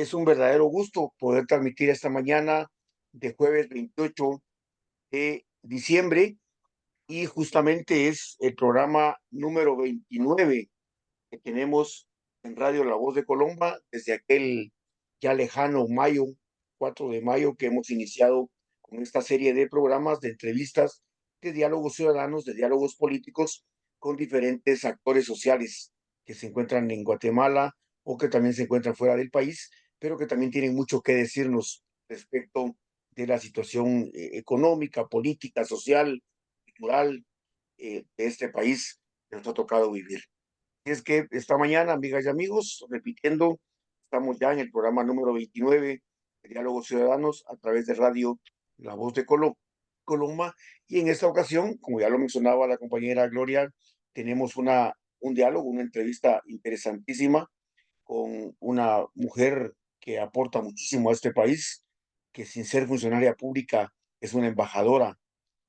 Es un verdadero gusto poder transmitir esta mañana de jueves 28 de diciembre y justamente es el programa número 29 que tenemos en Radio La Voz de Colomba desde aquel ya lejano mayo, 4 de mayo, que hemos iniciado con esta serie de programas, de entrevistas, de diálogos ciudadanos, de diálogos políticos con diferentes actores sociales que se encuentran en Guatemala o que también se encuentran fuera del país, pero que también tienen mucho que decirnos respecto de la situación económica, política, social, cultural de este país que nos ha tocado vivir. Es que esta mañana, amigas y amigos, repitiendo, estamos ya en el programa número 29 de Diálogos Ciudadanos a través de Radio La Voz de Coloma. Y en esta ocasión, como ya lo mencionaba la compañera Gloria, tenemos un diálogo, una entrevista interesantísima con una mujer que aporta muchísimo a este país, que sin ser funcionaria pública es una embajadora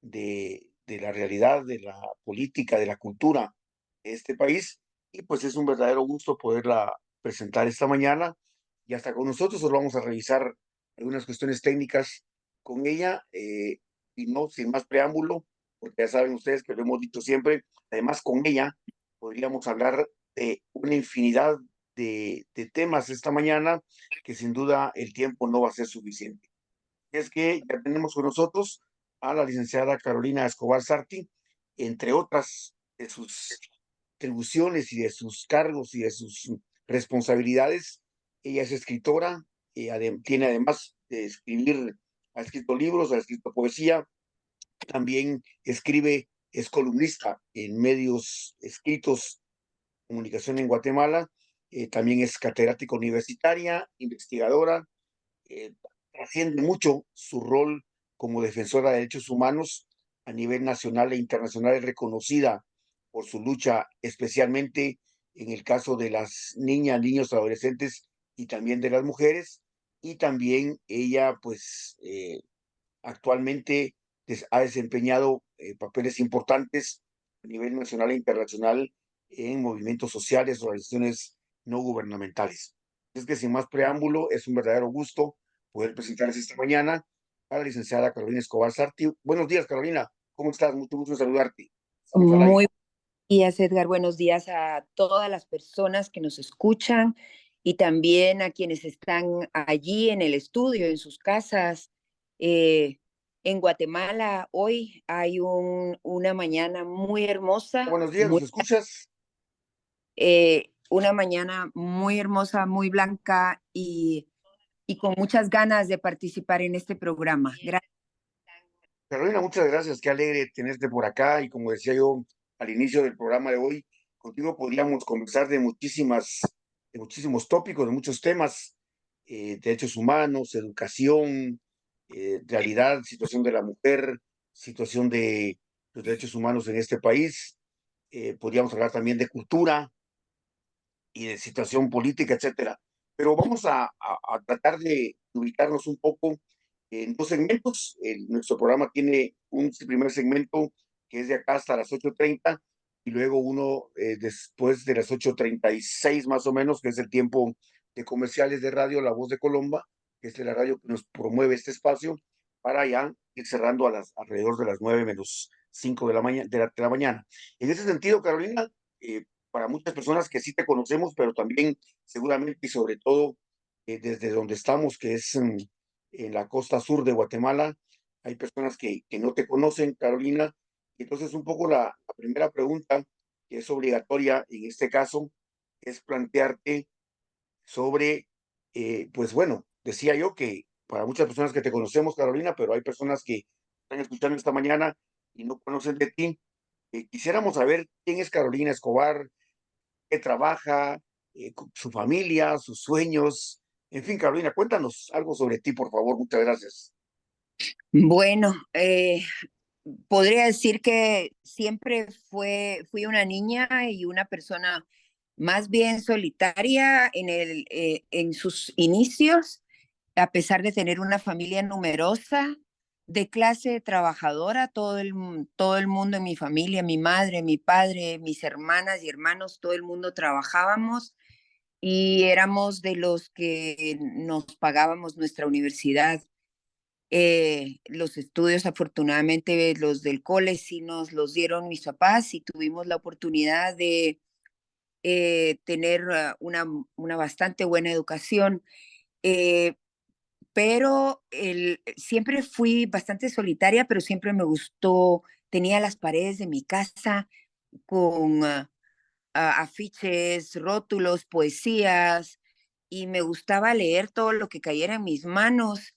de la realidad, de la política, de la cultura de este país. Y pues es un verdadero gusto poderla presentar esta mañana. Y hasta con nosotros os vamos a revisar algunas cuestiones técnicas con ella. Y no, sin más preámbulo, porque ya saben ustedes que lo hemos dicho siempre, además con ella podríamos hablar de una infinidad de temas esta mañana que sin duda el tiempo no va a ser suficiente. Es que ya tenemos con nosotros a la licenciada Carolina Escobar Sarti, entre otras de sus atribuciones y de sus cargos y de sus responsabilidades. Ella es escritora, tiene además de escribir, ha escrito libros, ha escrito poesía, también escribe, es columnista en medios escritos, comunicación en Guatemala, también es catedrática universitaria, investigadora, eh, trasciende mucho su rol como defensora de derechos humanos a nivel nacional e internacional, es reconocida por su lucha, especialmente en el caso de las niñas, niños, adolescentes y también de las mujeres. Y también ella, pues, actualmente ha desempeñado papeles importantes a nivel nacional e internacional en movimientos sociales, organizaciones no gubernamentales. Es que sin más preámbulo, es un verdadero gusto poder presentarles esta mañana a la licenciada Carolina Escobar Sarti. Buenos días, Carolina. ¿Cómo estás? Mucho gusto en saludarte. Estamos al Muy aire. buenos días, Edgar. Buenos días a todas las personas que nos escuchan y también a quienes están allí en el estudio, en sus casas. Eh, en Guatemala hoy hay una mañana muy hermosa, Buenos días, ¿nos escuchas? una mañana muy hermosa, muy blanca y con muchas ganas de participar en este programa. Gracias. Carolina, muchas gracias. Qué alegre tenerte por acá. Y como decía yo al inicio del programa de hoy, contigo podríamos conversar de muchísimos tópicos, de muchos temas, derechos humanos, educación, realidad, situación de la mujer, situación de los derechos humanos en este país. Podríamos hablar también de cultura y de situación política, etcétera. Pero vamos a tratar de ubicarnos un poco en dos segmentos. Nuestro programa tiene un primer segmento que es de acá hasta las 8:30 y luego uno después de las 8:36 más o menos, que es el tiempo de comerciales de radio La Voz de Colomba, que es la radio que nos promueve este espacio, para ya ir cerrando alrededor de las 9:05 de la mañana. En ese sentido, Carolina, para muchas personas que sí te conocemos, pero también seguramente y sobre todo desde donde estamos, que es en la costa sur de Guatemala, hay personas que no te conocen, Carolina. Entonces, un poco la primera pregunta, que es obligatoria en este caso, es plantearte sobre, pues bueno, decía yo que para muchas personas que te conocemos, Carolina, pero hay personas que están escuchando esta mañana y no conocen de ti. Quisiéramos saber quién es Carolina Escobar, qué trabaja, su familia, sus sueños. En fin, Carolina, cuéntanos algo sobre ti, por favor. Muchas gracias. Bueno, podría decir que siempre fui una niña y una persona más bien solitaria en sus inicios, a pesar de tener una familia numerosa, de clase trabajadora, todo el mundo en mi familia, mi madre, mi padre, mis hermanas y hermanos, todo el mundo trabajábamos y éramos de los que nos pagábamos nuestra universidad. Los estudios, afortunadamente, los del cole sí nos los dieron mis papás y tuvimos la oportunidad de tener una bastante buena educación. Eh, pero siempre fui bastante solitaria, pero siempre me gustó, tenía las paredes de mi casa con afiches, rótulos, poesías, y me gustaba leer todo lo que cayera en mis manos,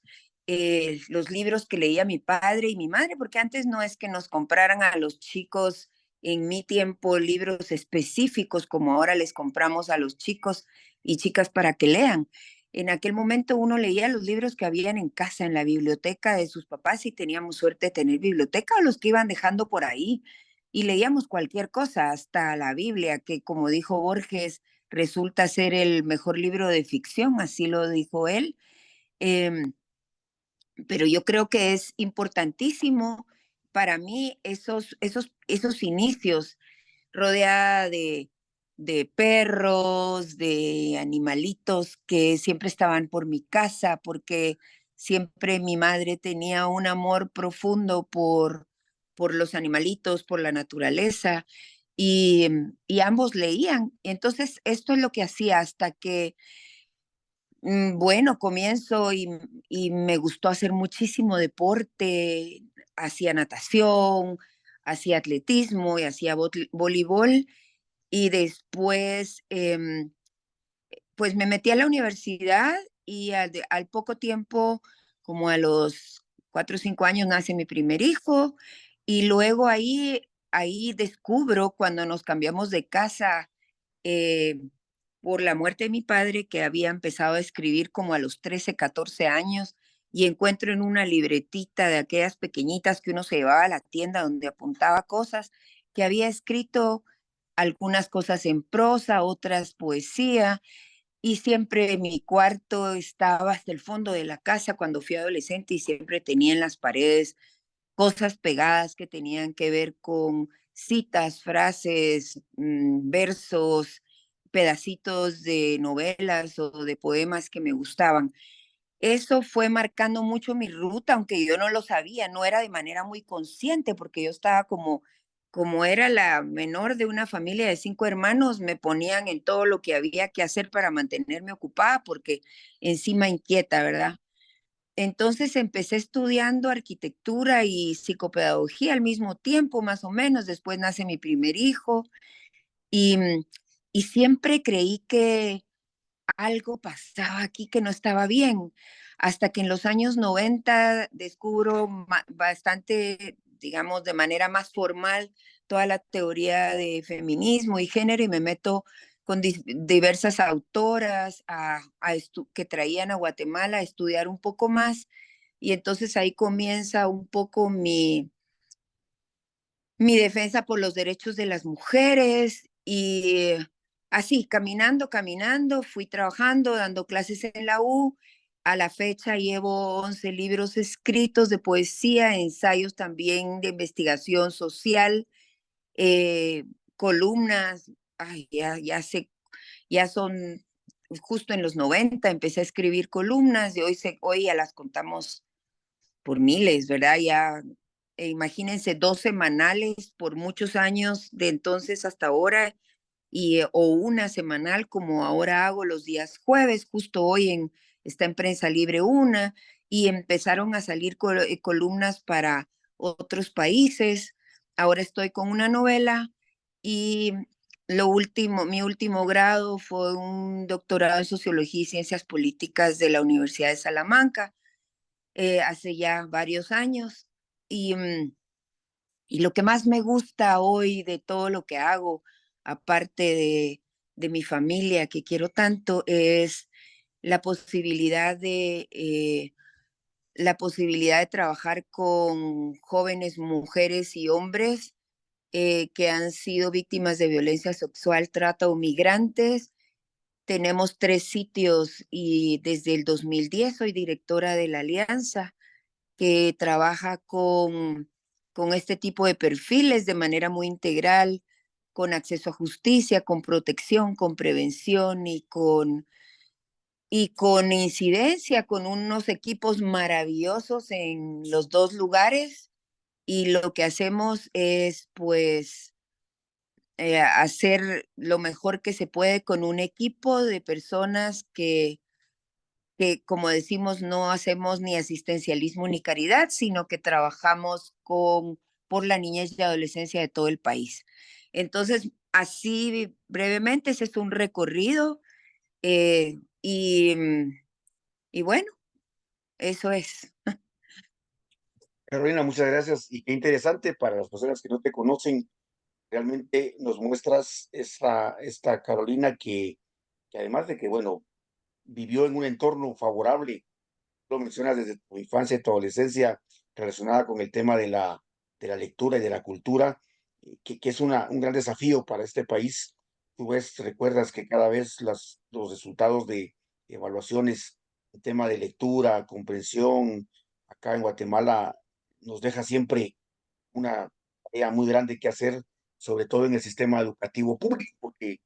los libros que leía mi padre y mi madre, porque antes no es que nos compraran a los chicos en mi tiempo libros específicos como ahora les compramos a los chicos y chicas para que lean. En aquel momento uno leía los libros que habían en casa, en la biblioteca de sus papás, y teníamos suerte de tener biblioteca, o los que iban dejando por ahí, y leíamos cualquier cosa, hasta la Biblia, que como dijo Borges, resulta ser el mejor libro de ficción, así lo dijo él. Em, pero yo creo que es importantísimo para mí esos inicios rodeada de perros, de animalitos que siempre estaban por mi casa, porque siempre mi madre tenía un amor profundo por los animalitos, por la naturaleza, y ambos leían. Entonces, esto es lo que hacía hasta que, bueno, comienzo y me gustó hacer muchísimo deporte, hacía natación, hacía atletismo y hacía voleibol, y después, pues me metí a la universidad y al poco tiempo, como a los 4 o 5 años, nace mi primer hijo. Y luego ahí descubro cuando nos cambiamos de casa, eh, por la muerte de mi padre, que había empezado a escribir como a los 13 14 años, y encuentro en una libretita de aquellas pequeñitas que uno se llevaba a la tienda donde apuntaba cosas, que había escrito algunas cosas en prosa, otras poesía, y siempre mi cuarto estaba hasta el fondo de la casa cuando fui adolescente, y siempre tenía en las paredes cosas pegadas que tenían que ver con citas, frases, versos, pedacitos de novelas o de poemas que me gustaban. Eso fue marcando mucho mi ruta, aunque yo no lo sabía, no era de manera muy consciente, porque yo estaba como era la menor de una familia de 5 hermanos, me ponían en todo lo que había que hacer para mantenerme ocupada, porque encima inquieta, ¿verdad? Entonces empecé estudiando arquitectura y psicopedagogía al mismo tiempo, más o menos. Después nace mi primer hijo, y, y siempre creí que algo pasaba aquí que no estaba bien, hasta que en los años 90 descubro bastante, digamos, de manera más formal toda la teoría de feminismo y género, y me meto con diversas autoras que traían a Guatemala a estudiar un poco más, y entonces ahí comienza un poco mi defensa por los derechos de las mujeres, y así, caminando, caminando, fui trabajando, dando clases en la U. A la fecha llevo 11 libros escritos de poesía, ensayos también de investigación social, eh, columnas. Ay, ya son justo en los 90 empecé a escribir columnas, y hoy ya las contamos por miles, ¿verdad? Ya, imagínense, 2 semanales por muchos años, de entonces hasta ahora, o una semanal como ahora hago los días jueves. Justo hoy está en Prensa Libre una, y empezaron a salir columnas para otros países. Ahora estoy con una novela, y mi último grado fue un doctorado en Sociología y Ciencias Políticas de la Universidad de Salamanca, hace ya varios años. Y, y lo que más me gusta hoy de todo lo que hago, aparte de mi familia que quiero tanto, es la posibilidad de trabajar con jóvenes mujeres y hombres que han sido víctimas de violencia sexual, trata o migrantes. Tenemos 3 sitios, y desde el 2010 soy directora de la Alianza, que trabaja con este tipo de perfiles de manera muy integral. con acceso a justicia, con protección, con prevención y con incidencia, con unos equipos maravillosos en los dos lugares. Y lo que hacemos es, pues, hacer lo mejor que se puede con un equipo de personas que, como decimos, no hacemos ni asistencialismo ni caridad, sino que trabajamos por la niñez y adolescencia de todo el país. Entonces, así brevemente, ese es un recorrido eh, y, y bueno, eso es. Carolina, muchas gracias y qué interesante para las personas que no te conocen. Realmente nos muestras esta Carolina que además de que, bueno, vivió en un entorno favorable, lo mencionas desde tu infancia y tu adolescencia, relacionada con el tema de la lectura y de la cultura, que es un gran desafío para este país. Tú ves, recuerdas que cada vez los resultados de evaluaciones, el tema de lectura, comprensión, acá en Guatemala, nos deja siempre una tarea muy grande que hacer, sobre todo en el sistema educativo público, porque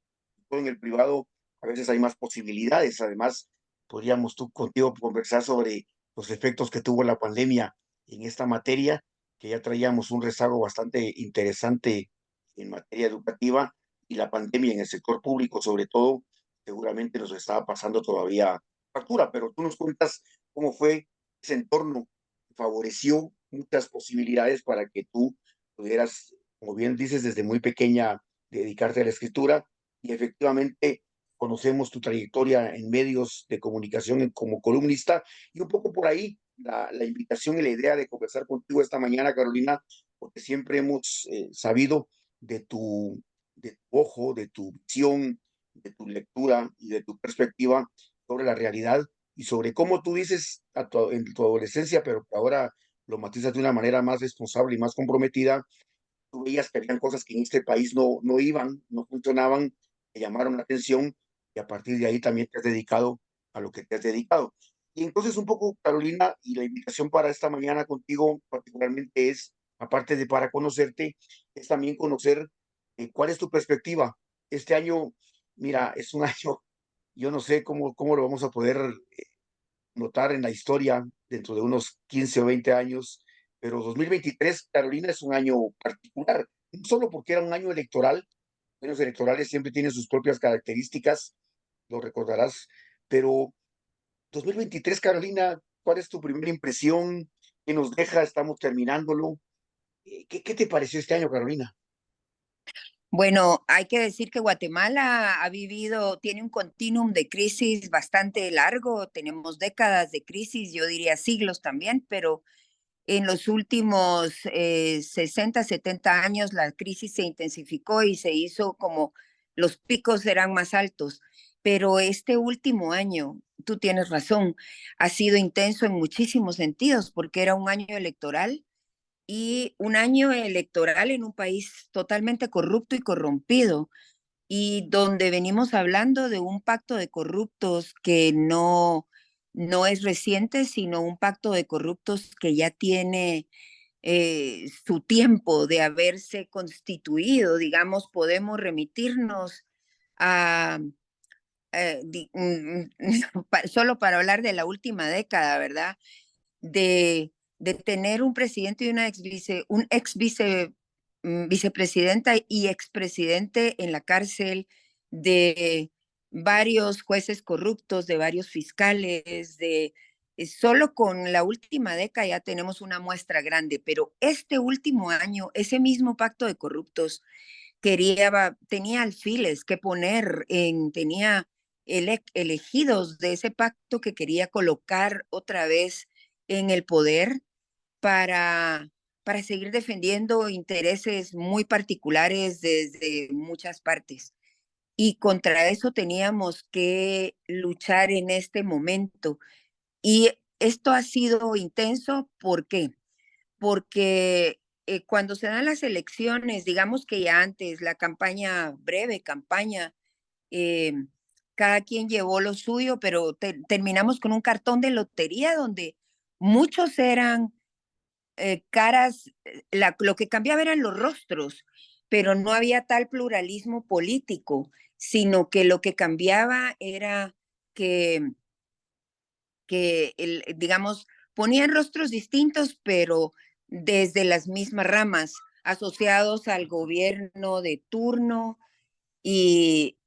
todo en el privado a veces hay más posibilidades. Además, podríamos tú contigo conversar sobre los efectos que tuvo la pandemia en esta materia, que ya traíamos un rezago bastante interesante en materia educativa y la pandemia en el sector público, sobre todo, seguramente nos estaba pasando todavía factura, pero tú nos cuentas cómo fue ese entorno que favoreció muchas posibilidades para que tú pudieras, como bien dices, desde muy pequeña dedicarte a la escritura y efectivamente conocemos tu trayectoria en medios de comunicación como columnista y un poco por ahí la invitación y la idea de conversar contigo esta mañana, Carolina, porque siempre hemos sabido de tu ojo, de tu visión, de tu lectura y de tu perspectiva sobre la realidad y sobre cómo tú dices en tu adolescencia, pero que ahora lo matizas de una manera más responsable y más comprometida. Tú veías que habían cosas que en este país no iban, no funcionaban, te llamaron la atención y a partir de ahí también te has dedicado a lo que te has dedicado. Y entonces un poco, Carolina, y la invitación para esta mañana contigo particularmente es, aparte de para conocerte, es también conocer cuál es tu perspectiva. Este año, mira, es un año, yo no sé cómo lo vamos a poder notar en la historia dentro de unos 15 o 20 años, pero 2023, Carolina, es un año particular, no solo porque era un año electoral, años electorales siempre tienen sus propias características, lo recordarás, pero 2023, Carolina, ¿cuál es tu primera impresión? ¿Qué nos deja? Estamos terminándolo. ¿Qué te pareció este año, Carolina? Bueno, hay que decir que Guatemala ha vivido, tiene un continuum de crisis bastante largo, tenemos décadas de crisis, yo diría siglos también, pero en los últimos 60, 70 años la crisis se intensificó y se hizo como los picos eran más altos. Pero este último año, tú tienes razón, ha sido intenso en muchísimos sentidos porque era un año electoral y un año electoral en un país totalmente corrupto y corrompido y donde venimos hablando de un pacto de corruptos que no es reciente, sino un pacto de corruptos que ya tiene su tiempo de haberse constituido. Digamos, podemos remitirnos a, solo para hablar de la última década, ¿verdad? De tener un presidente y una un vicepresidenta y expresidente en la cárcel, de varios jueces corruptos, de varios fiscales, solo con la última década ya tenemos una muestra grande, pero este último año, ese mismo pacto de corruptos tenía alfiles que poner tenía elegidos de ese pacto que quería colocar otra vez en el poder para, para seguir defendiendo intereses muy particulares desde muchas partes. Y contra eso teníamos que luchar en este momento. Y esto ha sido intenso, ¿por qué? Porque cuando se dan las elecciones, digamos que ya antes, la campaña, breve campaña, eh, cada quien llevó lo suyo, pero terminamos con un cartón de lotería donde muchos eran caras, lo que cambiaba eran los rostros, pero no había tal pluralismo político, sino que lo que cambiaba era que, digamos, ponían rostros distintos, pero desde las mismas ramas, asociados al gobierno de turno y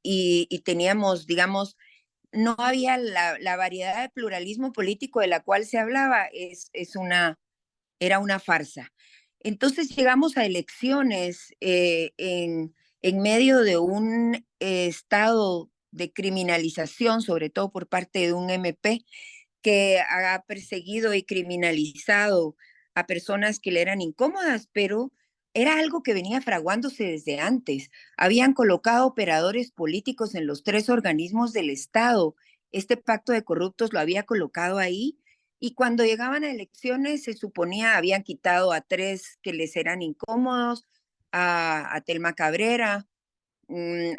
teníamos, digamos, no había la variedad de pluralismo político de la cual se hablaba, era una farsa. Entonces llegamos a elecciones en medio de un estado de criminalización, sobre todo por parte de un MP que ha perseguido y criminalizado a personas que le eran incómodas, pero era algo que venía fraguándose desde antes. Habían colocado operadores políticos en los tres organismos del Estado. Este pacto de corruptos lo había colocado ahí y cuando llegaban a elecciones se suponía habían quitado a tres que les eran incómodos, a Telma Cabrera,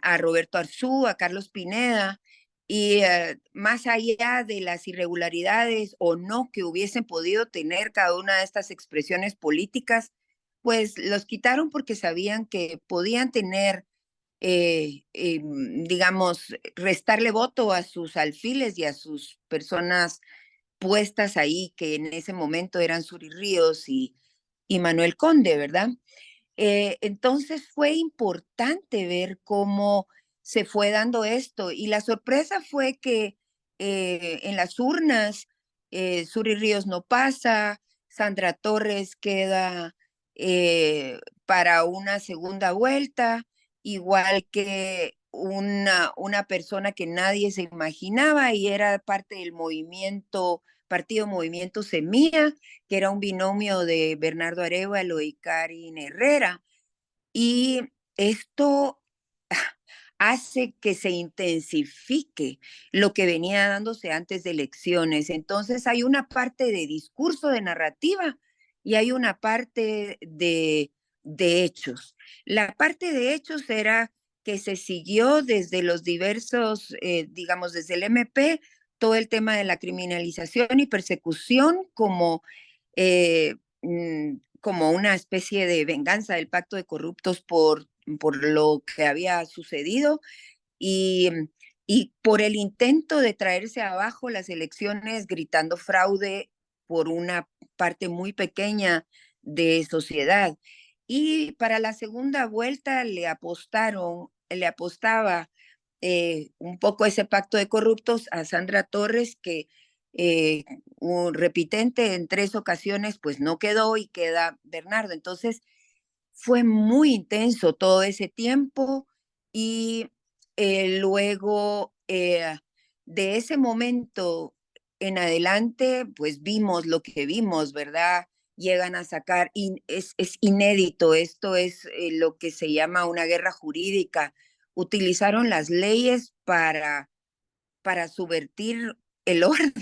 a Roberto Arzú, a Carlos Pineda, y más allá de las irregularidades o no que hubiesen podido tener cada una de estas expresiones políticas, pues los quitaron porque sabían que podían tener, digamos, restarle voto a sus alfiles y a sus personas puestas ahí, que en ese momento eran Suri Ríos y Manuel Conde, ¿verdad? Entonces fue importante ver cómo se fue dando esto y la sorpresa fue que en las urnas Suri Ríos no pasa, Sandra Torres queda para una segunda vuelta, igual que una persona que nadie se imaginaba y era parte del movimiento, Partido Movimiento Semilla, que era un binomio de Bernardo Arévalo y Karin Herrera. Y esto hace que se intensifique lo que venía dándose antes de elecciones. Entonces hay una parte de discurso, de narrativa, y hay una parte de hechos. La parte de hechos era que se siguió desde los diversos, digamos, desde el MP, todo el tema de la criminalización y persecución como una especie de venganza del pacto de corruptos por lo que había sucedido y, y por el intento de traerse abajo las elecciones gritando fraude por una parte muy pequeña de sociedad. Y para la segunda vuelta le apostaba un poco ese pacto de corruptos a Sandra Torres, que un repitente en tres ocasiones, pues no quedó y queda Bernardo. Entonces, fue muy intenso todo ese tiempo y luego de ese momento en adelante, pues vimos lo que vimos, ¿verdad? Llegan a sacar, y es inédito, esto es lo que se llama una guerra jurídica. Utilizaron las leyes para subvertir el orden,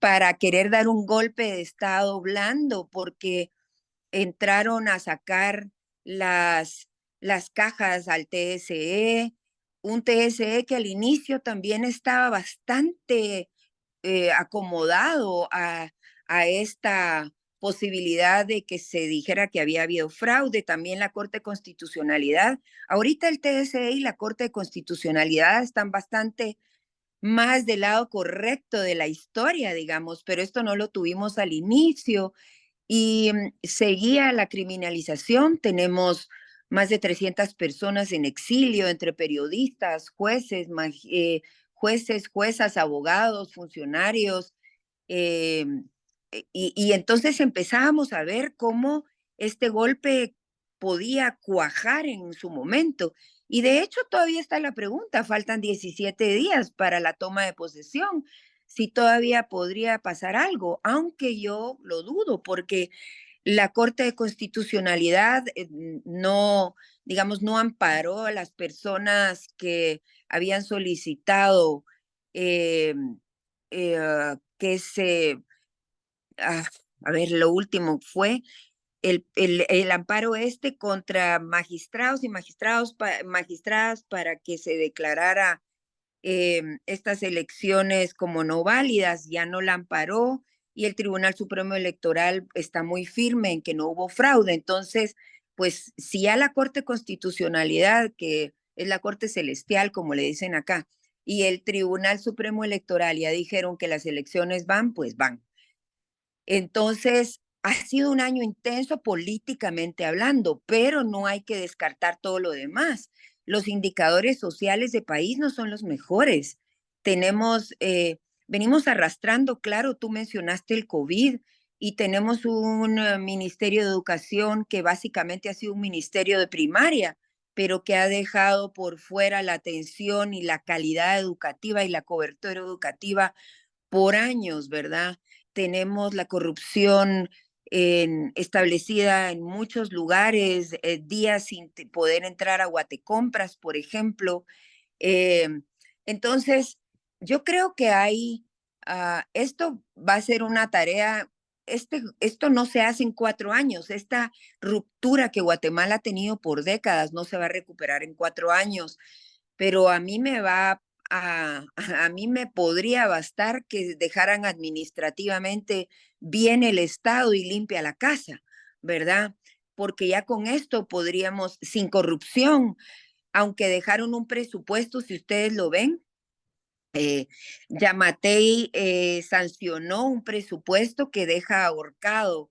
para querer dar un golpe de Estado blando, porque entraron a sacar las cajas al TSE, un TSE que al inicio también estaba bastante acomodado a esta posibilidad de que se dijera que había habido fraude, también la Corte de Constitucionalidad. Ahorita el TSE y la Corte de Constitucionalidad están bastante más del lado correcto de la historia, digamos, pero esto no lo tuvimos al inicio y seguía la criminalización. Tenemos más de 300 personas en exilio, entre periodistas, jueces, juezas, abogados, funcionarios. eh, y entonces empezábamos a ver cómo este golpe podía cuajar en su momento. Y de hecho todavía está la pregunta, faltan 17 días para la toma de posesión, si todavía podría pasar algo, aunque yo lo dudo, porque la Corte de Constitucionalidad no, digamos, no amparó a las personas que habían solicitado eh, que ah, a ver, lo último fue el amparo este contra magistrados y magistradas para que se declarara estas elecciones como no válidas, ya no la amparó y el Tribunal Supremo Electoral está muy firme en que no hubo fraude. Entonces, pues si ya la Corte Constitucionalidad, que es la Corte Celestial, como le dicen acá, y el Tribunal Supremo Electoral ya dijeron que las elecciones van, pues van. Entonces, ha sido un año intenso políticamente hablando, pero no hay que descartar todo lo demás. Los indicadores sociales de país no son los mejores. Tenemos, venimos arrastrando, claro, tú mencionaste el COVID y tenemos un Ministerio de Educación que básicamente ha sido un ministerio de primaria, pero que ha dejado por fuera la atención y la calidad educativa y la cobertura educativa por años, ¿verdad? Tenemos la corrupción establecida en muchos lugares, días sin poder entrar a Guatecompras, por ejemplo. Eh, entonces, yo creo que esto va a ser una tarea, esto no se hace en 4 años, esta ruptura que Guatemala ha tenido por décadas no se va a recuperar en 4 años, pero a mí me va a mí me podría bastar que dejaran administrativamente bien el Estado y limpia la casa, ¿verdad? Porque ya con esto podríamos, sin corrupción, aunque dejaron un presupuesto, si ustedes lo ven, eh, Yamatei sancionó un presupuesto que deja ahorcado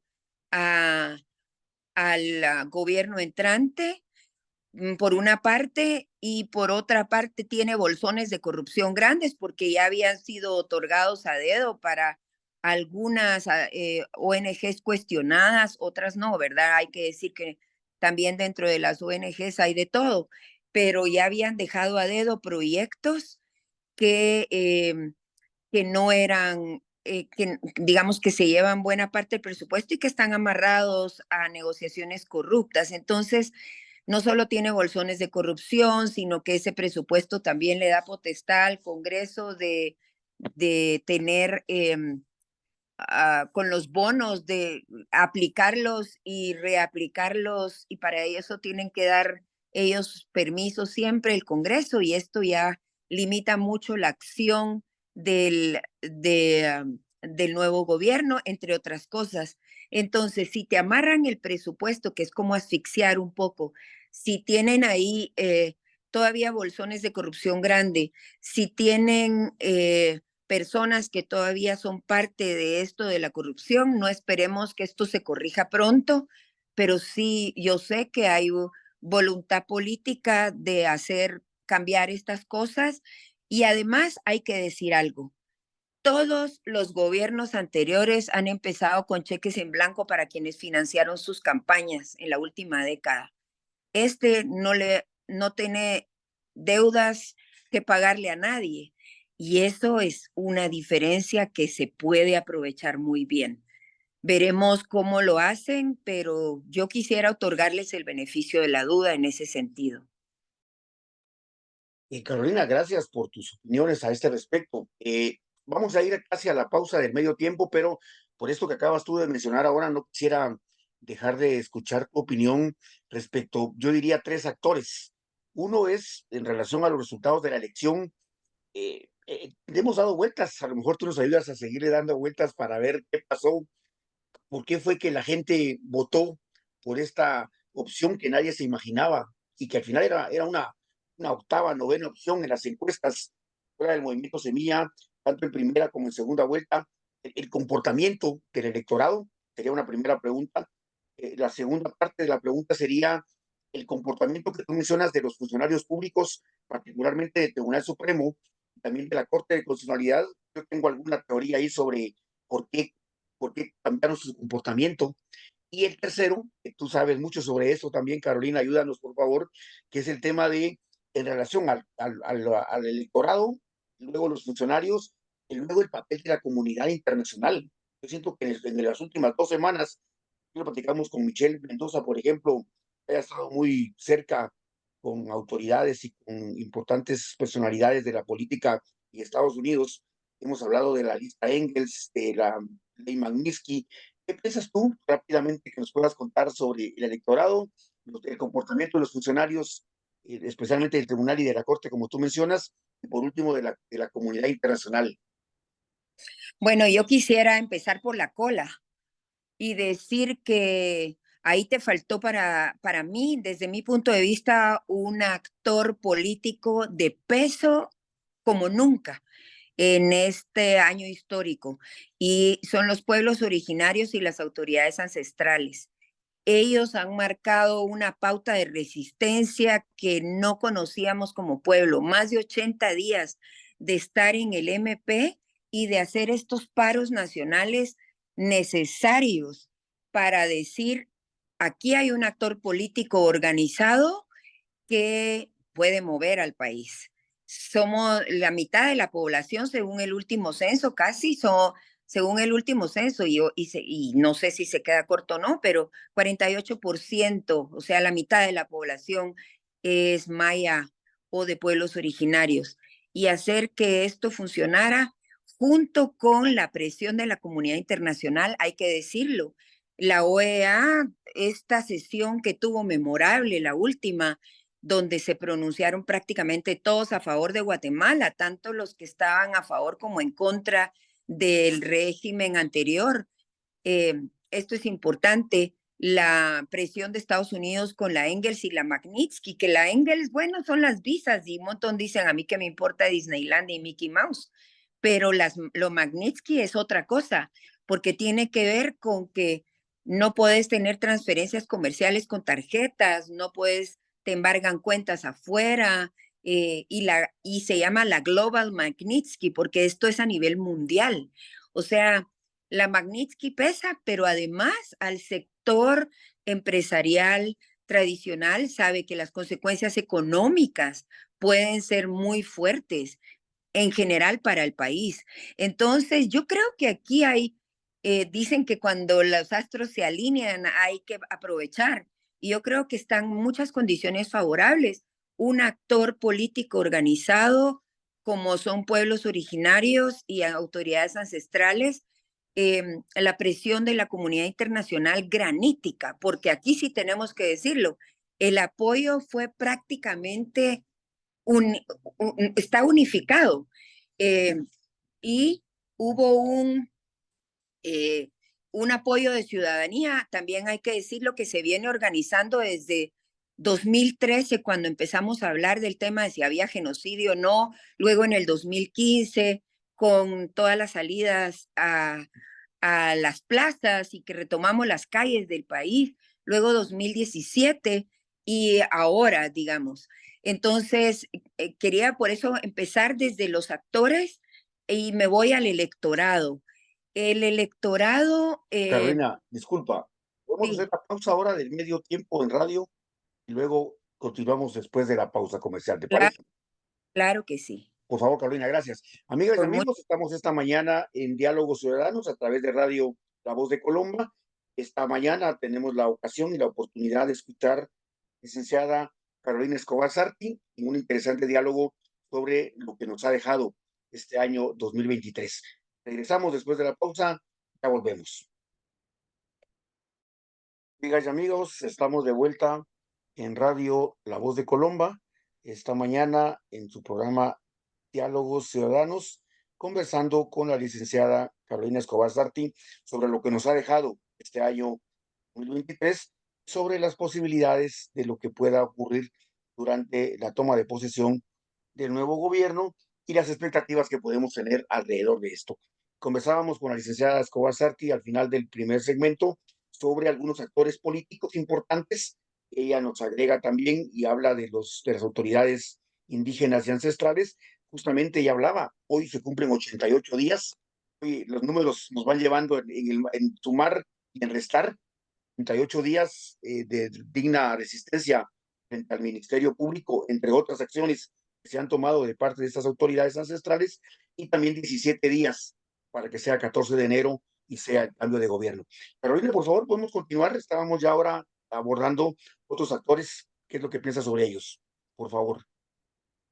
a- al gobierno entrante por una parte, y por otra parte tiene bolsones de corrupción grandes porque ya habían sido otorgados a dedo para algunas ONGs cuestionadas, otras no, ¿verdad? Hay que decir que también dentro de las ONGs hay de todo, pero ya habían dejado a dedo proyectos que, que no eran, que digamos que se llevan buena parte del presupuesto y que están amarrados a negociaciones corruptas. Entonces, no solo tiene bolsones de corrupción, sino que ese presupuesto también le da potestad al Congreso de tener con los bonos, de aplicarlos y reaplicarlos, y para eso tienen que dar ellos permiso siempre el Congreso, y esto ya limita mucho la acción del nuevo gobierno, entre otras cosas. Entonces, si te amarran el presupuesto, que es como asfixiar un poco, si tienen ahí todavía bolsones de corrupción grande, si tienen personas que todavía son parte de esto de la corrupción, no esperemos que esto se corrija pronto, pero sí, yo sé que hay voluntad política de hacer cambiar estas cosas, y además hay que decir algo. Todos los gobiernos anteriores han empezado con cheques en blanco para quienes financiaron sus campañas en la última década. Este no tiene deudas que pagarle a nadie, y eso es una diferencia que se puede aprovechar muy bien. Veremos cómo lo hacen, pero yo quisiera otorgarles el beneficio de la duda en ese sentido. Carolina, gracias por tus opiniones a este respecto. Vamos a ir casi a la pausa del medio tiempo, pero por esto que acabas tú de mencionar ahora, no quisiera dejar de escuchar tu opinión respecto, yo diría, tres actores. Uno es en relación a los resultados de la elección. Le hemos dado vueltas, a lo mejor tú nos ayudas a seguirle dando vueltas para ver qué pasó, por qué fue que la gente votó por esta opción que nadie se imaginaba y que al final era una octava, novena opción en las encuestas fuera del movimiento Semilla, tanto en primera como en segunda vuelta. El comportamiento del electorado sería una primera pregunta. La segunda parte de la pregunta sería el comportamiento que tú mencionas de los funcionarios públicos, particularmente del Tribunal Supremo, también de la Corte de Constitucionalidad. Yo tengo alguna teoría ahí sobre por qué por qué cambiaron su comportamiento. Y el tercero, que tú sabes mucho sobre eso también, Carolina, ayúdanos por favor, que es el tema de, en relación al electorado, luego los funcionarios, y luego el papel de la comunidad internacional. Yo siento que en las últimas 2 semanas, lo platicamos con Michelle Mendoza, por ejemplo, ha estado muy cerca con autoridades y con importantes personalidades de la política y Estados Unidos. Hemos hablado de la lista Engels, de la ley Magnitsky. ¿Qué piensas tú rápidamente que nos puedas contar sobre el electorado, el comportamiento de los funcionarios, especialmente del tribunal y de la corte, como tú mencionas, y por último de la comunidad internacional? Bueno, yo quisiera empezar por la cola y decir que ahí te faltó para mí, desde mi punto de vista, un actor político de peso como nunca en este año histórico, y son los pueblos originarios y las autoridades ancestrales. Ellos han marcado una pauta de resistencia que no conocíamos como pueblo. Más de 80 días de estar en el MP y de hacer estos paros nacionales necesarios para decir, aquí hay un actor político organizado que puede mover al país. Somos la mitad de la población, según el último censo, casi son, según el último censo, y no sé si se queda corto o no, pero 48%, o sea, la mitad de la población es maya o de pueblos originarios. Y hacer que esto funcionara junto con la presión de la comunidad internacional, hay que decirlo. La OEA, esta sesión que tuvo memorable, la última, donde se pronunciaron prácticamente todos a favor de Guatemala, tanto los que estaban a favor como en contra del régimen anterior. Esto es importante, la presión de Estados Unidos con la Engels y la Magnitsky, que la Engels, bueno, son las visas, y un montón dicen a mí que me importa Disneyland y Mickey Mouse, pero lo Magnitsky es otra cosa, porque tiene que ver con que no puedes tener transferencias comerciales con tarjetas, no puedes, te embargan cuentas afuera, y se llama la Global Magnitsky, porque esto es a nivel mundial. O sea, la Magnitsky pesa, pero además al sector empresarial tradicional sabe que las consecuencias económicas pueden ser muy fuertes en general para el país. Entonces, yo creo que aquí dicen que cuando los astros se alinean hay que aprovechar. Y yo creo que están muchas condiciones favorables. Un actor político organizado, como son pueblos originarios y autoridades ancestrales, la presión de la comunidad internacional granítica, porque aquí sí tenemos que decirlo, el apoyo fue prácticamente un, está unificado. eh, y hubo un apoyo de ciudadanía, también hay que decir lo que se viene organizando desde 2013, cuando empezamos a hablar del tema de si había genocidio o no, luego en el 2015, con todas las salidas a las plazas y que retomamos las calles del país, luego 2017 y ahora, digamos. Entonces, quería por eso empezar desde los actores y me voy al electorado. El electorado, Carolina, disculpa, podemos sí, hacer la pausa ahora del medio tiempo en radio y luego continuamos después de la pausa comercial, ¿te claro, parece? claro que sí. Por favor, Carolina, gracias. Amigas y Con mucho, amigos, estamos esta mañana en Diálogos Ciudadanos a través de Radio La Voz de Colombia. Esta mañana tenemos la ocasión y la oportunidad de escuchar licenciada Carolina Escobar Sarti en un interesante diálogo sobre lo que nos ha dejado este año 2023. Regresamos después de la pausa, ya volvemos. Amigas y amigos, estamos de vuelta en Radio La Voz de Colombia, esta mañana en su programa Diálogos Ciudadanos, conversando con la licenciada Carolina Escobar Sarti sobre lo que nos ha dejado este año 2023, sobre las posibilidades de lo que pueda ocurrir durante la toma de posesión del nuevo gobierno y las expectativas que podemos tener alrededor de esto. Conversábamos con la licenciada Escobar Sarti al final del primer segmento sobre algunos actores políticos importantes. Ella nos agrega también y habla de las autoridades indígenas y ancestrales. Justamente ella hablaba, hoy se cumplen 88 días, hoy los números nos van llevando en sumar y en restar 38 días de digna resistencia frente al Ministerio Público, entre otras acciones que se han tomado de parte de estas autoridades ancestrales, y también 17 días para que sea 14 de enero y sea el cambio de gobierno. Carolina, por favor, podemos continuar. Estábamos ya ahora abordando otros actores. ¿Qué es lo que piensa sobre ellos? Por favor.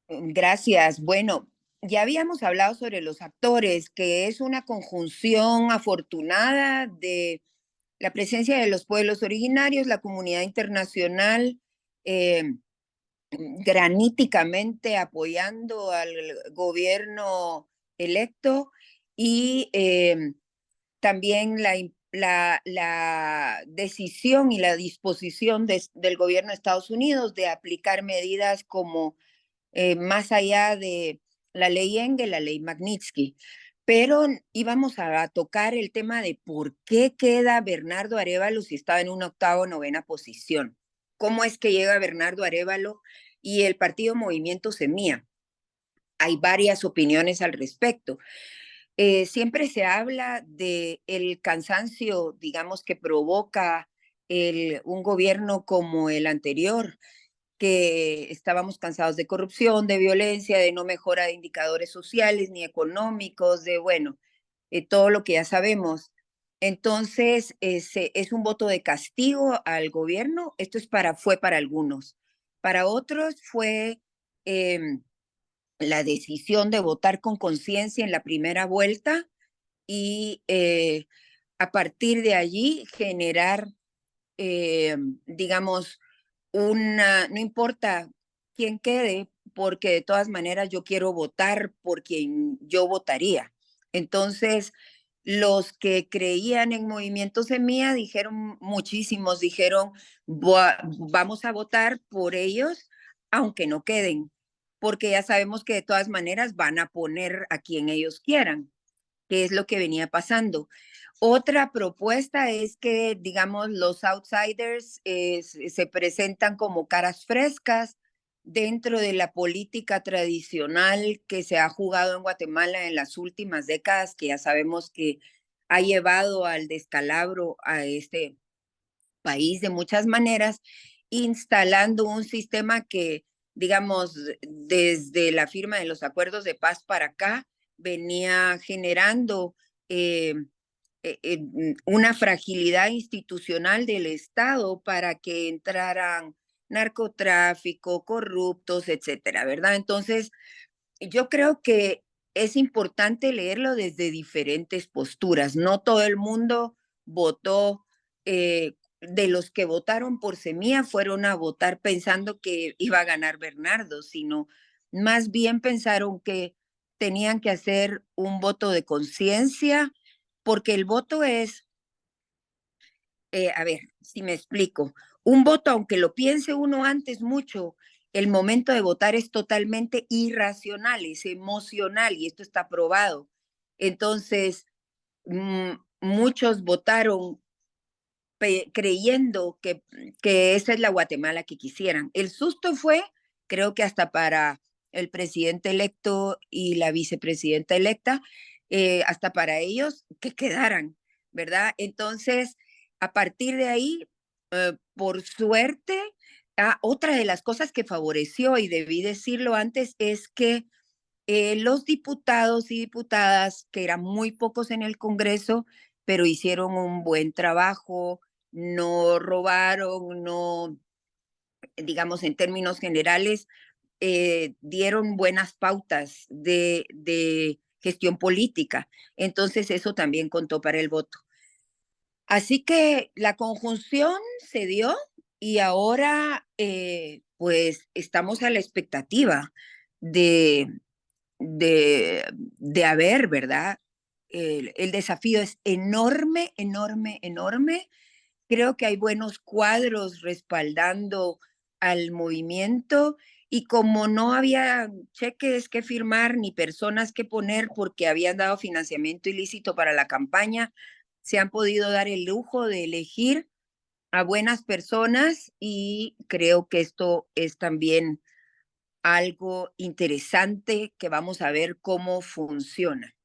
gracias. Bueno, ya habíamos hablado sobre los actores, que es una conjunción afortunada de la presencia de los pueblos originarios, la comunidad internacional, eh, graníticamente apoyando al gobierno electo, y también la decisión y la disposición del gobierno de Estados Unidos de aplicar medidas como más allá de la ley Engel, la ley Magnitsky. Pero íbamos a tocar el tema de por qué queda Bernardo Arévalo si estaba en una octava o novena posición. ¿Cómo es que llega Bernardo Arévalo y el partido Movimiento Semilla? Hay varias opiniones al respecto. Siempre se habla de el cansancio, digamos, que provoca un gobierno como el anterior, que estábamos cansados de corrupción, de violencia, de no mejora de indicadores sociales ni económicos, de, bueno, todo lo que ya sabemos. Entonces, es un voto de castigo al gobierno. Esto fue para algunos. Para otros fue la decisión de votar con conciencia en la primera vuelta y a partir de allí generar, digamos, no importa quién quede, porque de todas maneras yo quiero votar por quien yo votaría. Entonces, los que creían en Movimiento Semilla dijeron, muchísimos dijeron, vamos a votar por ellos, aunque no queden, porque ya sabemos que de todas maneras van a poner a quien ellos quieran, que es lo que venía pasando. Otra propuesta es que, digamos, los outsiders se presentan como caras frescas dentro de la política tradicional que se ha jugado en Guatemala en las últimas décadas, que ya sabemos que ha llevado al descalabro a este país de muchas maneras, instalando un sistema que, digamos, desde la firma de los acuerdos de paz para acá, venía generando una fragilidad institucional del Estado para que entraran narcotráfico, corruptos, etcétera, ¿verdad? Entonces, yo creo que es importante leerlo desde diferentes posturas. No todo el mundo votó, de los que votaron por Semilla fueron a votar pensando que iba a ganar Bernardo, sino más bien pensaron que tenían que hacer un voto de conciencia, porque el voto es, a ver, si me explico, un voto, aunque lo piense uno antes mucho, el momento de votar es totalmente irracional, es emocional y esto está probado. Entonces, muchos votaron creyendo que esa es la Guatemala que quisieran. El susto fue, creo que hasta para el presidente electo y la vicepresidenta electa, hasta para ellos que quedaran, ¿verdad? Entonces, a partir de ahí, por suerte, otra de las cosas que favoreció, y debí decirlo antes, es que los diputados y diputadas, que eran muy pocos en el Congreso, pero hicieron un buen trabajo, no robaron, no, digamos, en términos generales, dieron buenas pautas de gestión política. Entonces, eso también contó para el voto. Así que la conjunción se dio y ahora, pues, estamos a la expectativa de, de haber, ¿verdad? El desafío es enorme, enorme, enorme. Creo que hay buenos cuadros respaldando al movimiento y como no había cheques que firmar ni personas que poner porque habían dado financiamiento ilícito para la campaña, se han podido dar el lujo de elegir a buenas personas y creo que esto es también algo interesante que vamos a ver cómo funciona.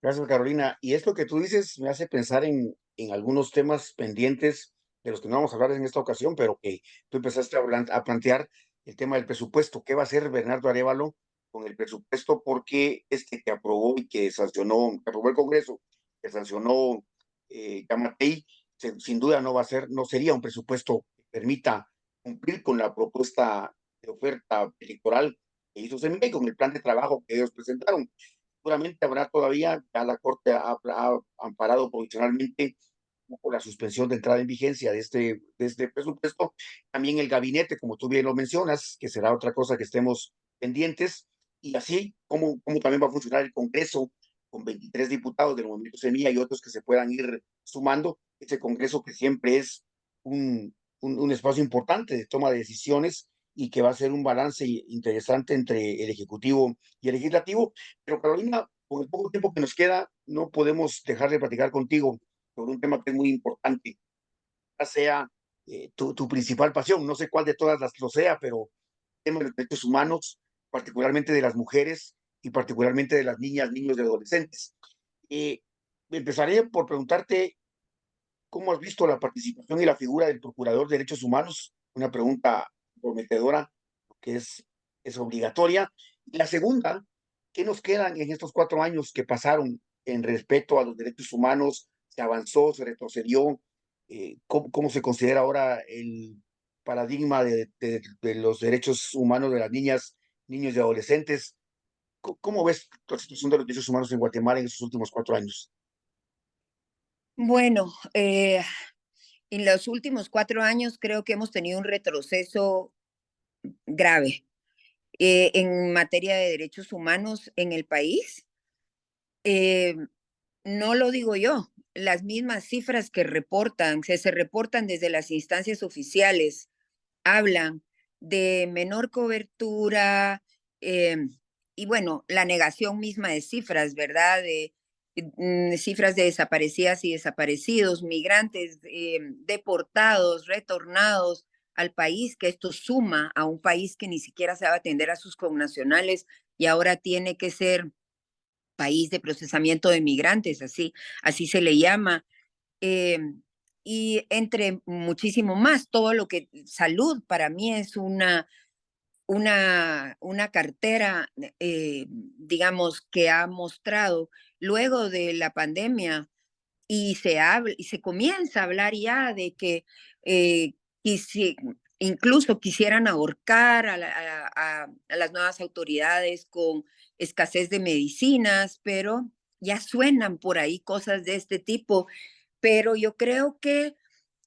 Gracias, Carolina. Y esto que tú dices me hace pensar en algunos temas pendientes de los que no vamos a hablar en esta ocasión, pero que tú empezaste a plantear el tema del presupuesto. ¿Qué va a hacer Bernardo Arévalo con el presupuesto? Porque este que aprobó y que sancionó, que aprobó el Congreso, que sancionó Yamatei, sin duda no va a ser, no sería un presupuesto que permita cumplir con la propuesta de oferta electoral que hizo Semilla y con el plan de trabajo que ellos presentaron. Seguramente habrá todavía, ya la Corte ha amparado provisionalmente por la suspensión de entrada en vigencia de este presupuesto. También el gabinete, como tú bien lo mencionas, que será otra cosa que estemos pendientes, y así como también va a funcionar el Congreso con 23 diputados del Movimiento Semilla y otros que se puedan ir sumando, ese Congreso que siempre es un espacio importante de toma de decisiones y que va a ser un balance interesante entre el Ejecutivo y el Legislativo. Pero Carolina, con el poco tiempo que nos queda, no podemos dejar de platicar contigo sobre un tema que es muy importante, ya sea tu principal pasión, no sé cuál de todas las lo sea, pero el tema de los derechos humanos, particularmente de las mujeres y particularmente de las niñas, niños y adolescentes. Eh, Empezaré por preguntarte cómo has visto la participación y la figura del Procurador de Derechos Humanos, una pregunta prometedora que es obligatoria. Y la segunda, ¿qué nos quedan en estos 4 años que pasaron en respeto a los derechos humanos? ¿Se avanzó, se retrocedió? ¿Cómo se considera ahora el paradigma de los derechos humanos de las niñas, niños y adolescentes? ¿Cómo ves la situación de los derechos humanos en Guatemala en esos últimos 4 años? Bueno, en los últimos 4 años creo que hemos tenido un retroceso grave en materia de derechos humanos en el país. Eh, no lo digo yo, las mismas cifras que reportan, se reportan desde las instancias oficiales, hablan de menor cobertura, y bueno, la negación misma de cifras, ¿verdad? De cifras de desaparecidas y desaparecidos, migrantes deportados, retornados al país, que esto suma a un país que ni siquiera sabe atender a sus connacionales y ahora tiene que ser país de procesamiento de migrantes, así se le llama. eh, y entre muchísimo más, todo lo que salud para mí es una cartera, digamos, que ha mostrado luego de la pandemia y se comienza a hablar ya de que eh, incluso quisieran ahorcar a las nuevas autoridades con escasez de medicinas, pero ya suenan por ahí cosas de este tipo. Pero yo creo que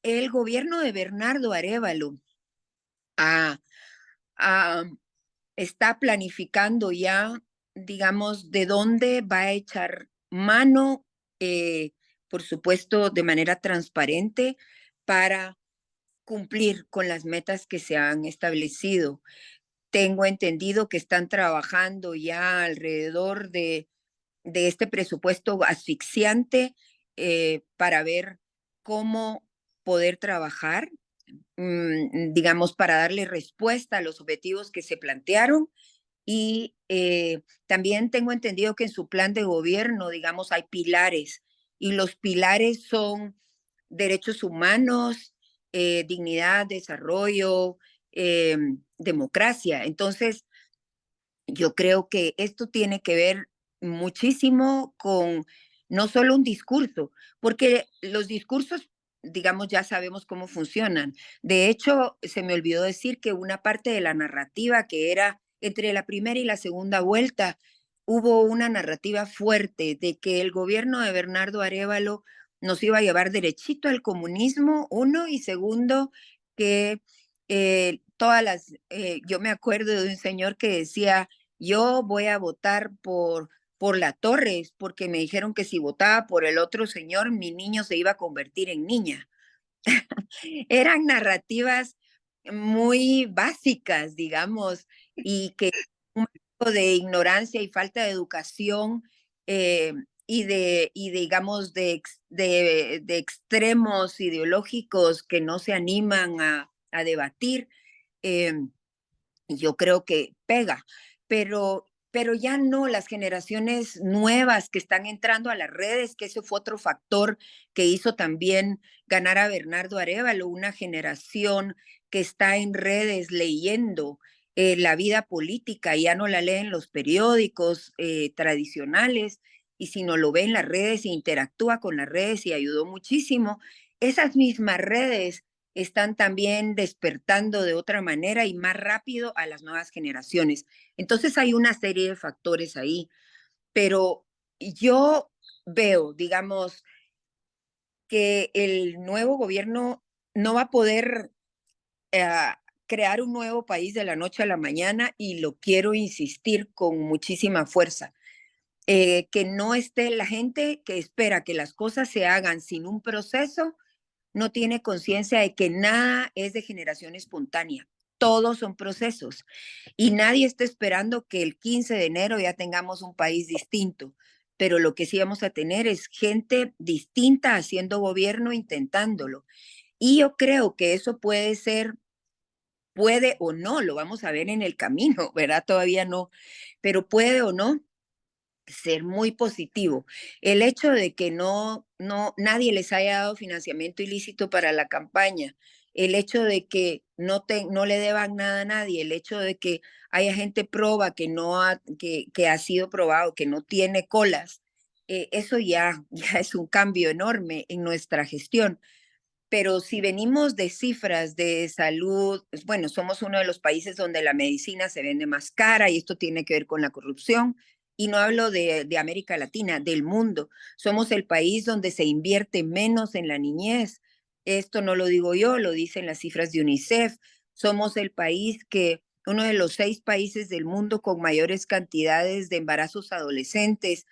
el gobierno de Bernardo Arévalo ah, ah, está planificando ya, digamos, de dónde va a echar mano, por supuesto, de manera transparente para cumplir con las metas que se han establecido. Tengo entendido que están trabajando ya alrededor de este presupuesto asfixiante para ver cómo poder trabajar, digamos, para darle respuesta a los objetivos que se plantearon. Y también tengo entendido que en su plan de gobierno, digamos, hay pilares y los pilares son derechos humanos, dignidad, desarrollo, democracia. Entonces, yo creo que esto tiene que ver muchísimo con no solo un discurso, porque los discursos, digamos, ya sabemos cómo funcionan. De hecho, se me olvidó decir que una parte de la narrativa que era entre la primera y la segunda vuelta, hubo una narrativa fuerte de que el gobierno de Bernardo Arévalo nos iba a llevar derechito al comunismo, uno, y segundo, que yo me acuerdo de un señor que decía, yo voy a votar por la Torres, porque me dijeron que si votaba por el otro señor, mi niño se iba a convertir en niña. Eran narrativas muy básicas, digamos, y que un poco de ignorancia y falta de educación eh, digamos, de extremos ideológicos que no se animan a debatir. eh, yo creo que pega, pero ya no las generaciones nuevas que están entrando a las redes, que ese fue otro factor que hizo también ganar a Bernardo Arévalo, una generación que está en redes leyendo la vida política, ya no la leen los periódicos tradicionales, y si no lo ve en las redes, interactúa con las redes y ayudó muchísimo. Esas mismas redes están también despertando de otra manera y más rápido a las nuevas generaciones. Entonces hay una serie de factores ahí, pero yo veo, digamos, que el nuevo gobierno no va a poder eh, crear un nuevo país de la noche a la mañana y lo quiero insistir con muchísima fuerza. que no esté la gente que espera que las cosas se hagan sin un proceso, no tiene conciencia de que nada es de generación espontánea. Todos son procesos y nadie está esperando que el 15 de enero ya tengamos un país distinto, pero lo que sí vamos a tener es gente distinta haciendo gobierno, intentándolo. Y yo creo que eso puede ser, puede o no, lo vamos a ver en el camino, ¿verdad? Todavía no, pero puede o no ser muy positivo. El hecho de que nadie les haya dado financiamiento ilícito para la campaña, el hecho de que no le deban nada a nadie, el hecho de que haya gente proba que ha sido probado, que no tiene colas, eso ya, ya es un cambio enorme en nuestra gestión. Pero si venimos de cifras de salud, bueno, somos uno de los países donde la medicina se vende más cara y esto tiene que ver con la corrupción. Y no hablo de América Latina, del mundo. Somos el país donde se invierte menos en la niñez. Esto no lo digo yo, lo dicen las cifras de UNICEF. Somos el país que, uno de los 6 países del mundo con mayores cantidades de embarazos adolescentes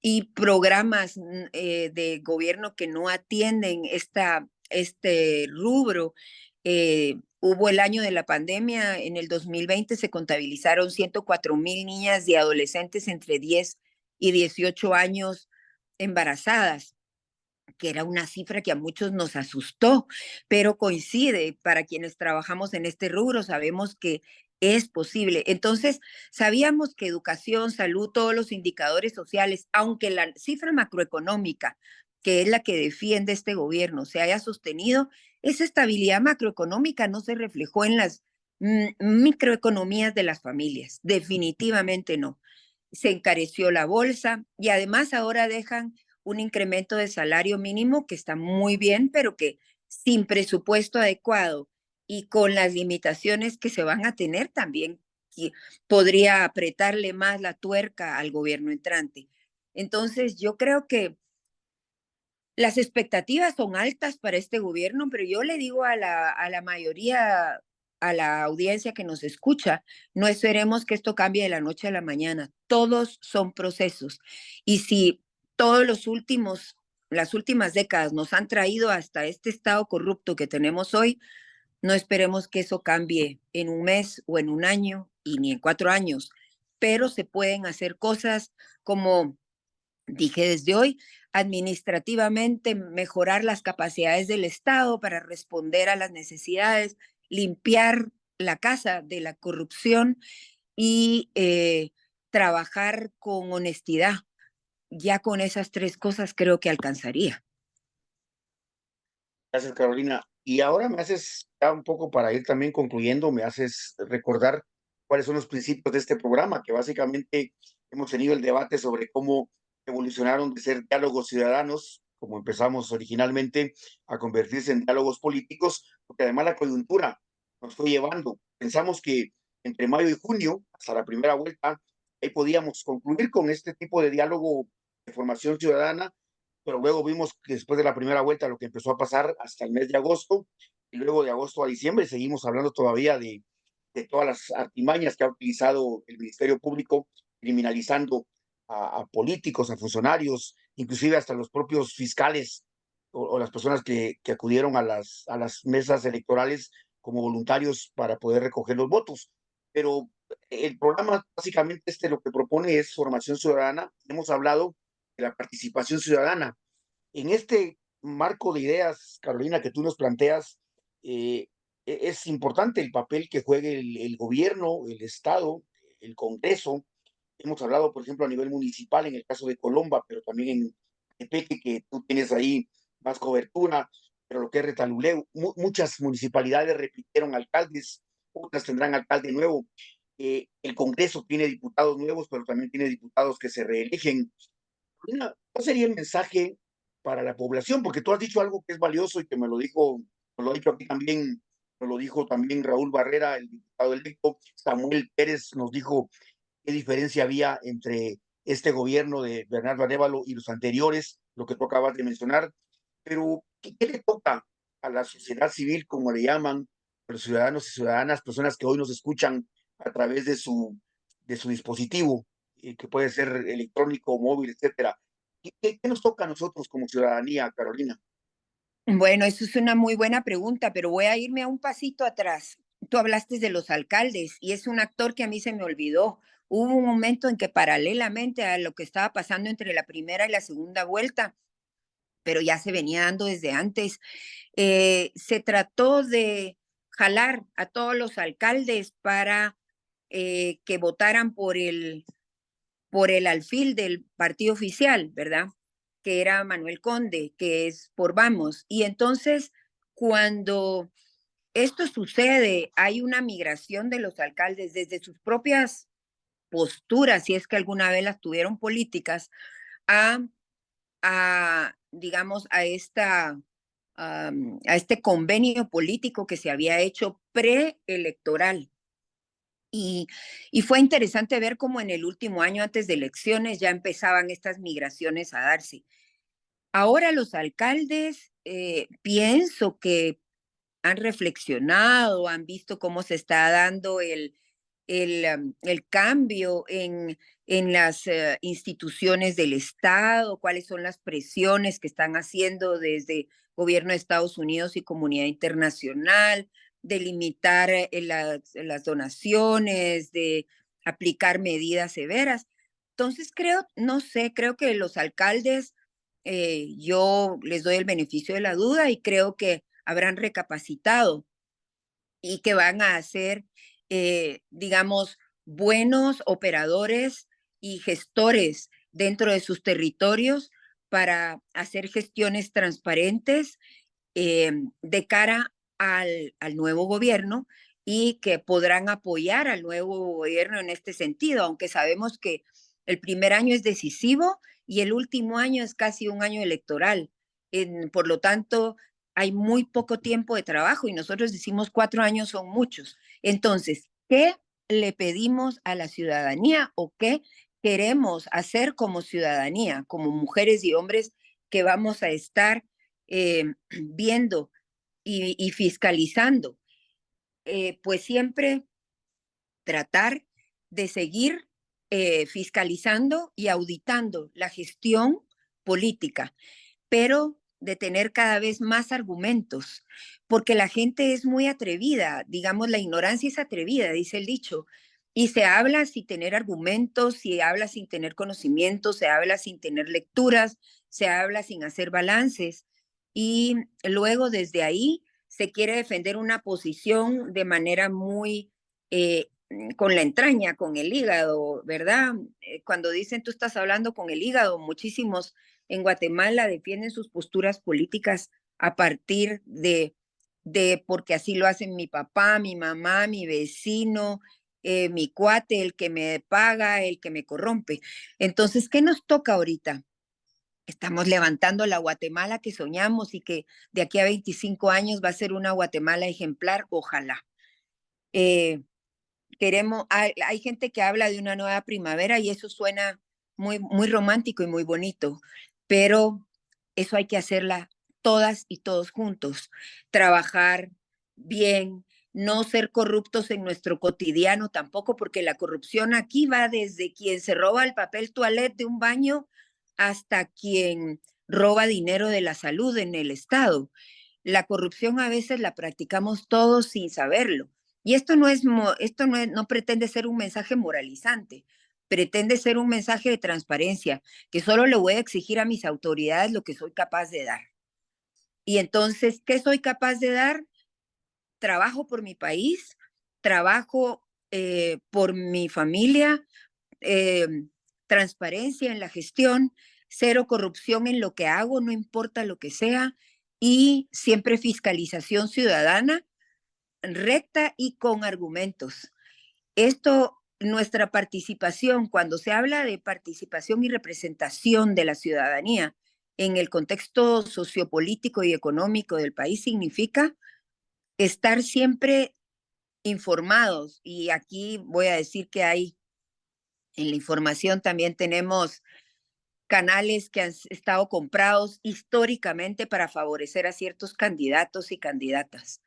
y programas de gobierno que no atienden este rubro. Hubo el año de la pandemia, en el 2020 se contabilizaron 104,000 niñas y adolescentes entre 10 y 18 años embarazadas, que era una cifra que a muchos nos asustó, pero coincide, para quienes trabajamos en este rubro, sabemos que es posible. Entonces, sabíamos que educación, salud, todos los indicadores sociales, aunque la cifra macroeconómica, que es la que defiende este gobierno, se haya sostenido, esa estabilidad macroeconómica no se reflejó en las microeconomías de las familias, definitivamente no. Se encareció la bolsa y además ahora dejan un incremento de salario mínimo que está muy bien, pero que sin presupuesto adecuado y con las limitaciones que se van a tener también podría apretarle más la tuerca al gobierno entrante. Entonces, yo creo que las expectativas son altas para este gobierno, pero yo le digo a la mayoría, a la audiencia que nos escucha, no esperemos que esto cambie de la noche a la mañana. Todos son procesos. Y si todos las últimas décadas nos han traído hasta este estado corrupto que tenemos hoy, no esperemos que eso cambie en un mes o en un año y ni en 4 años, pero se pueden hacer cosas como dije desde hoy, administrativamente mejorar las capacidades del Estado para responder a las necesidades, limpiar la casa de la corrupción y trabajar con honestidad. Ya con esas 3 cosas creo que alcanzaría. Gracias, Carolina. Y ahora me haces, ya un poco para ir también concluyendo, me haces recordar cuáles son los principios de este programa, que básicamente hemos tenido el debate sobre cómo evolucionaron de ser diálogos ciudadanos, como empezamos originalmente, a convertirse en diálogos políticos, porque además la coyuntura nos fue llevando. Pensamos que entre mayo y junio, hasta la primera vuelta, ahí podíamos concluir con este tipo de diálogo de formación ciudadana, pero luego vimos que después de la primera vuelta lo que empezó a pasar hasta el mes de agosto, y luego de agosto a diciembre seguimos hablando todavía de todas las artimañas que ha utilizado el Ministerio Público, criminalizando a políticos, a funcionarios, inclusive hasta los propios fiscales o las personas que acudieron a las mesas electorales como voluntarios para poder recoger los votos. Pero el programa básicamente lo que propone es formación ciudadana. Hemos hablado de la participación ciudadana. En este marco de ideas, Carolina, que tú nos planteas, es importante el papel que juegue el gobierno, el Estado, el Congreso. Hemos hablado, por ejemplo, a nivel municipal, en el caso de Colomba, pero también en Tepeque, que tú tienes ahí más cobertura, pero lo que es Retaluleu, muchas municipalidades repitieron alcaldes, otras tendrán alcalde nuevo. El Congreso tiene diputados nuevos, pero también tiene diputados que se reeligen. ¿Cuál sería el mensaje para la población? Porque tú has dicho algo que es valioso y que me lo ha dicho aquí también, me lo dijo también Raúl Barrera, el diputado electo. Samuel Pérez nos dijo qué diferencia había entre este gobierno de Bernardo Arévalo y los anteriores, lo que tú acabas de mencionar. Pero, ¿qué le toca a la sociedad civil, como le llaman, a los ciudadanos y ciudadanas, personas que hoy nos escuchan a través de su dispositivo? que puede ser electrónico, móvil, etcétera. ¿Qué nos toca a nosotros como ciudadanía, Carolina? Bueno, eso es una muy buena pregunta, pero voy a irme a un pasito atrás. Tú hablaste de los alcaldes y es un actor que a mí se me olvidó. Hubo un momento en que paralelamente a lo que estaba pasando entre la primera y la segunda vuelta, pero ya se venía dando desde antes, se trató de jalar a todos los alcaldes para que votaran por el alfil del partido oficial, ¿verdad? Que era Manuel Conde, que es por Vamos. Y entonces, cuando esto sucede, hay una migración de los alcaldes desde sus propias posturas, si es que alguna vez las tuvieron políticas, a, digamos, a este convenio político que se había hecho preelectoral. Y, y fue interesante ver cómo en el último año antes de elecciones ya empezaban estas migraciones a darse. Ahora los alcaldes pienso que han reflexionado, han visto cómo se está dando el cambio en las instituciones del Estado, cuáles son las presiones que están haciendo desde gobierno de Estados Unidos y comunidad internacional, de limitar las donaciones, de aplicar medidas severas. Entonces creo, no sé, creo que los alcaldes, yo les doy el beneficio de la duda y creo que habrán recapacitado y que van a ser, digamos, buenos operadores y gestores dentro de sus territorios para hacer gestiones transparentes de cara al nuevo gobierno y que podrán apoyar al nuevo gobierno en este sentido, aunque sabemos que el primer año es decisivo y el último año es casi un año electoral. Por lo tanto, hay muy poco tiempo de trabajo y nosotros decimos 4 años son muchos. Entonces, ¿qué le pedimos a la ciudadanía o qué queremos hacer como ciudadanía, como mujeres y hombres que vamos a estar viendo y fiscalizando? Pues siempre tratar de seguir fiscalizando y auditando la gestión política, pero de tener cada vez más argumentos, porque la gente es muy atrevida, digamos, la ignorancia es atrevida, dice el dicho, y se habla sin tener argumentos, se habla sin tener conocimientos, se habla sin tener lecturas, se habla sin hacer balances, y luego desde ahí se quiere defender una posición de manera muy con la entraña, con el hígado, ¿verdad? Cuando dicen tú estás hablando con el hígado, muchísimos en Guatemala defienden sus posturas políticas a partir de porque así lo hacen mi papá, mi mamá, mi vecino, mi cuate, el que me paga, el que me corrompe. Entonces, ¿qué nos toca ahorita? Estamos levantando la Guatemala que soñamos y que de aquí a 25 años va a ser una Guatemala ejemplar, ojalá. Eh, hay gente que habla de una nueva primavera y eso suena muy, muy romántico y muy bonito, pero eso hay que hacerla todas y todos juntos, trabajar bien, no ser corruptos en nuestro cotidiano tampoco, porque la corrupción aquí va desde quien se roba el papel toalete de un baño hasta quien roba dinero de la salud en el Estado. La corrupción a veces la practicamos todos sin saberlo. Y no pretende ser un mensaje moralizante, pretende ser un mensaje de transparencia, que solo le voy a exigir a mis autoridades lo que soy capaz de dar. Y entonces, ¿qué soy capaz de dar? Trabajo por mi país, trabajo por mi familia, eh, transparencia en la gestión, cero corrupción en lo que hago, no importa lo que sea, y siempre fiscalización ciudadana recta y con argumentos. Esto, nuestra participación, cuando se habla de participación y representación de la ciudadanía en el contexto sociopolítico y económico del país, significa estar siempre informados. Y aquí voy a decir que hay, en la información también tenemos canales que han estado comprados históricamente para favorecer a ciertos candidatos y candidatas.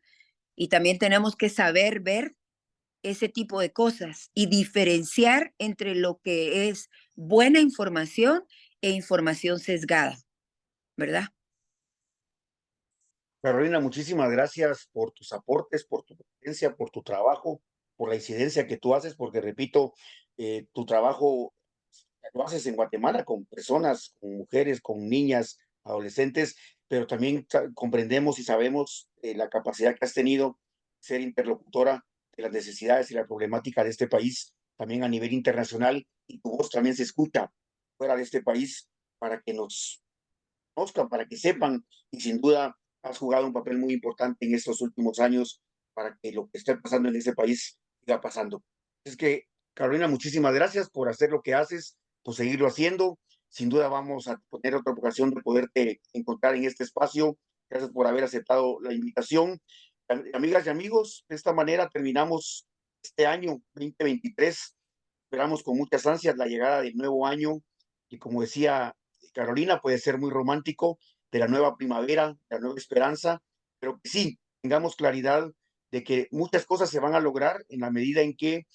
Y también tenemos que saber ver ese tipo de cosas y diferenciar entre lo que es buena información e información sesgada, ¿verdad? Carolina, muchísimas gracias por tus aportes, por tu presencia, por tu trabajo, por la incidencia que tú haces, porque repito, tu trabajo lo haces en Guatemala con personas, con mujeres, con niñas, adolescentes, pero también comprendemos y sabemos la capacidad que has tenido de ser interlocutora de las necesidades y la problemática de este país, también a nivel internacional, y tu voz también se escucha fuera de este país para que nos conozcan, para que sepan, y sin duda has jugado un papel muy importante en estos últimos años para que lo que esté pasando en ese país siga pasando. Es que, Carolina, muchísimas gracias por hacer lo que haces, por seguirlo haciendo. Sin duda vamos a tener otra ocasión de poderte encontrar en este espacio. Gracias por haber aceptado la invitación. Amigas y amigos, de esta manera terminamos este año 2023. Esperamos con muchas ansias la llegada del nuevo año y como decía Carolina, puede ser muy romántico, de la nueva primavera, de la nueva esperanza, pero que sí, tengamos claridad de que muchas cosas se van a lograr en la medida en que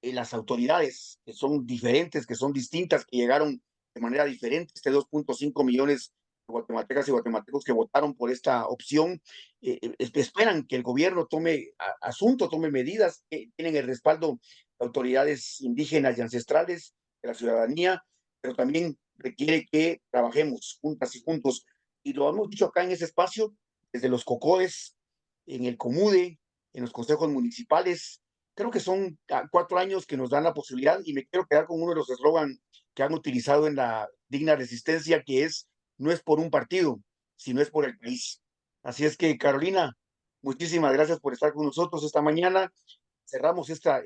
las autoridades, que son diferentes, que son distintas, que llegaron de manera diferente, 2.5 millones de guatemaltecas y guatemaltecos que votaron por esta opción, esperan que el gobierno tome asunto, tome medidas, que tienen el respaldo de autoridades indígenas y ancestrales, de la ciudadanía, pero también requiere que trabajemos juntas y juntos. Y lo hemos dicho acá en ese espacio, desde los COCODES, en el COMUDE, en los consejos municipales. Creo que son 4 años que nos dan la posibilidad y me quiero quedar con uno de los eslogan que han utilizado en la digna resistencia, que es, no es por un partido, sino es por el país. Así es que, Carolina, muchísimas gracias por estar con nosotros esta mañana. Cerramos esta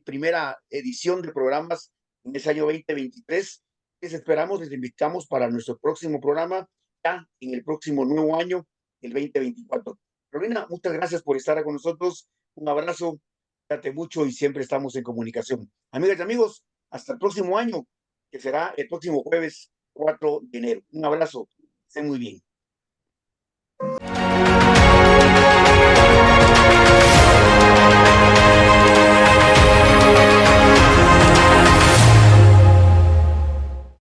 primera edición de programas en ese año 2023. Les esperamos, les invitamos para nuestro próximo programa, ya en el próximo nuevo año, el 2024. Carolina, muchas gracias por estar con nosotros. Un abrazo, cuídate mucho y siempre estamos en comunicación. Amigas y amigos, hasta el próximo año, que será el próximo jueves 4 de enero. Un abrazo, estén muy bien.